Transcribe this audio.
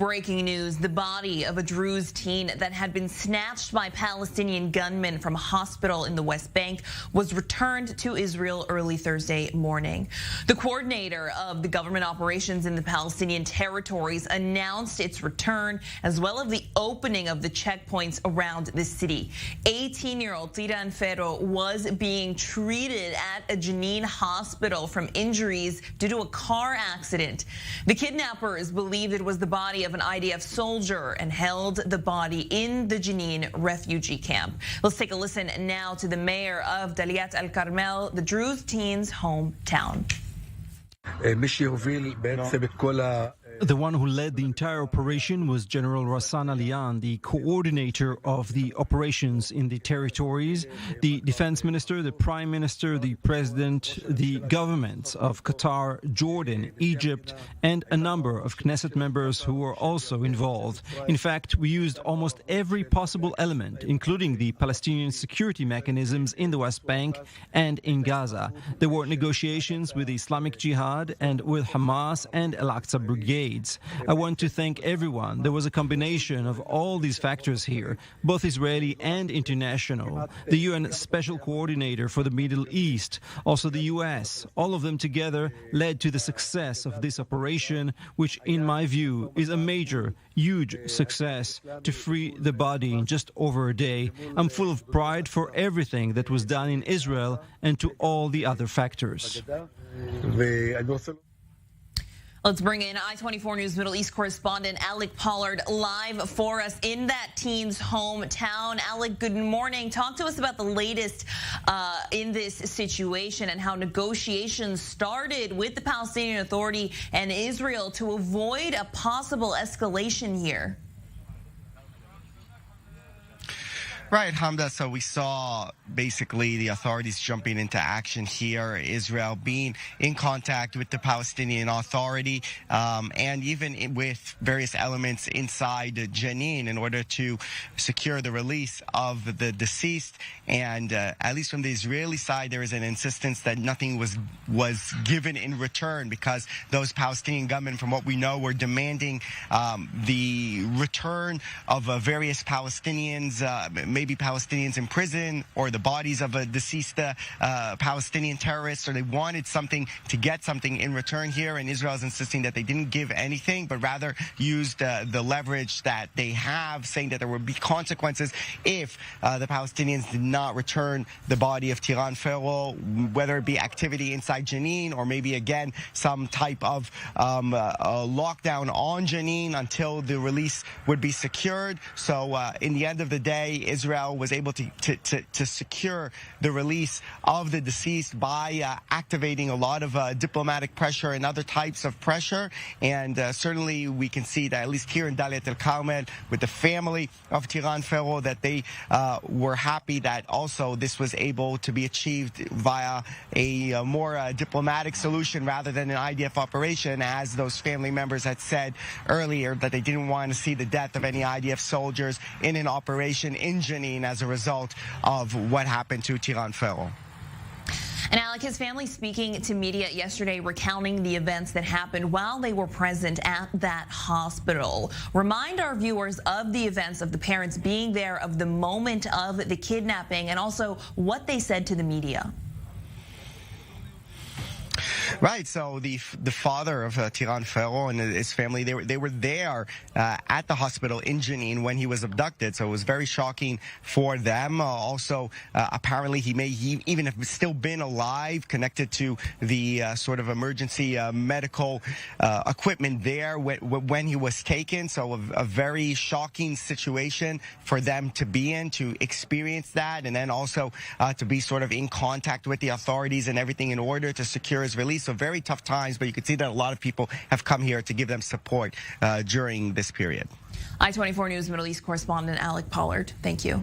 Breaking news, the body of a Druze teen that had been snatched by Palestinian gunmen from a hospital in the West Bank was returned to Israel early Thursday morning. The coordinator of the government operations in the Palestinian territories announced its return, as well as the opening of the checkpoints around the city. 18-year-old Jenin was being treated at a Jenin hospital from injuries due to a car accident. The kidnappers believed it was the body of an IDF soldier and held the body in the Jenin refugee camp. Let's take a listen now to the mayor of Daliat Al Carmel, the Druze teen's hometown. The one who led the entire operation was General Rassan Alian, the coordinator of the operations in the territories. The defense minister, the prime minister, the president, the governments of Qatar, Jordan, Egypt, and a number of Knesset members who were also involved. In fact, we used almost every possible element, including the Palestinian security mechanisms in the West Bank and in Gaza. There were negotiations with the Islamic Jihad and with Hamas and Al-Aqsa Brigade. I want to thank everyone. There was a combination of all these factors here, both Israeli and international. The UN Special Coordinator for the Middle East, also the US, all of them together led to the success of this operation, which in my view is a major, huge success to free the body in just over a day. I'm full of pride for everything that was done in Israel and to all the other factors. Let's bring in I-24 News Middle East correspondent Alec Pollard live for us in that teen's hometown. Alec, good morning. Talk to us about the latest in this situation and how negotiations started with the Palestinian Authority and Israel to avoid a possible escalation here. Right, Hamda. So we saw basically the authorities jumping into action here, Israel being in contact with the Palestinian Authority and even with various elements inside Jenin in order to secure the release of the deceased. And at least from the Israeli side, there is an insistence that nothing was given in return because those Palestinian gunmen, from what we know, were demanding the return of various Palestinians, maybe Palestinians in prison or the bodies of a deceased Palestinian terrorist, or they wanted something to get something in return here. And Israel is insisting that they didn't give anything, but rather used the leverage that they have, saying that there would be consequences if the Palestinians did not return the body of Tiran Ferro, whether it be activity inside Jenin or maybe, again, some type of lockdown on Jenin until the release would be secured. So in the end of the day, Israel was able to secure the release of the deceased by activating a lot of diplomatic pressure and other types of pressure. And certainly we can see that, at least here in Daliat Al Carmel, with the family of Tiran Ferro, that they were happy that also this was able to be achieved via a more diplomatic solution rather than an IDF operation, as those family members had said earlier that they didn't want to see the death of any IDF soldiers in an operation in Jenin as a result of what happened to Tiran Ferro. And Alec, his family speaking to media yesterday, recounting the events that happened while they were present at that hospital. Remind our viewers of the events, of the parents being there, of the moment of the kidnapping, and also what they said to the media. Right, so the father of Tiran Ferro and his family, they were there at the hospital in Jenin when he was abducted, so it was very shocking for them. Also, apparently he may even have still been alive, connected to the sort of emergency medical equipment there when he was taken. So a very shocking situation for them to be in, to experience that, and then also to be sort of in contact with the authorities and everything in order to secure his release. So very tough times, but you can see that a lot of people have come here to give them support during this period. I-24 News Middle East correspondent Alec Pollard, thank you.